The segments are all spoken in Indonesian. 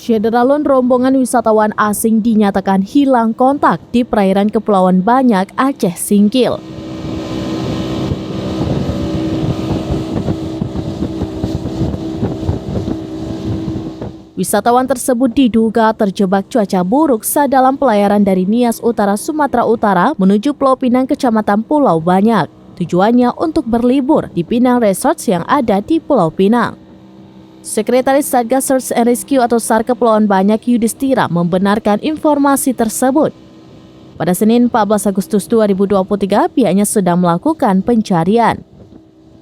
Syederalun rombongan wisatawan asing dinyatakan hilang kontak di perairan Kepulauan Banyak, Aceh Singkil. Wisatawan tersebut diduga terjebak cuaca buruk saat dalam pelayaran dari Nias Utara, Sumatera Utara menuju Pulau Pinang, Kecamatan Pulau Banyak. Tujuannya untuk berlibur di Pinang Resorts yang ada di Pulau Pinang. Sekretaris Satgas Search and Rescue atau SAR Kepulauan Banyak Yudhistira membenarkan informasi tersebut. Pada Senin 14 Agustus 2023, pihaknya sedang melakukan pencarian.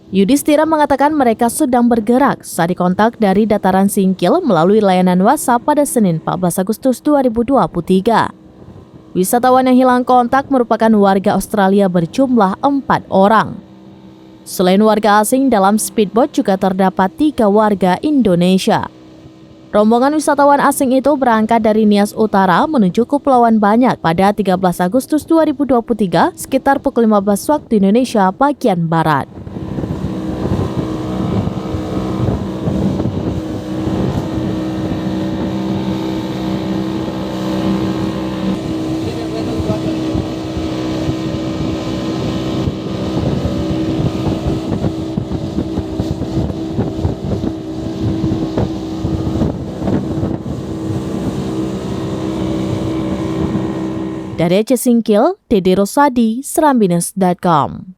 Yudhistira mengatakan mereka sedang bergerak saat dikontak dari dataran Singkil melalui layanan WhatsApp pada Senin 14 Agustus 2023. Wisatawan yang hilang kontak merupakan warga Australia berjumlah 4 orang. Selain warga asing, dalam speedboat juga terdapat 3 warga Indonesia. Rombongan wisatawan asing itu berangkat dari Nias Utara menuju Kepulauan Banyak pada 13 Agustus 2023 sekitar pukul 15 waktu Indonesia bagian Barat. Dari Aceh Singkil, Dede Rosadi, Serambines.com.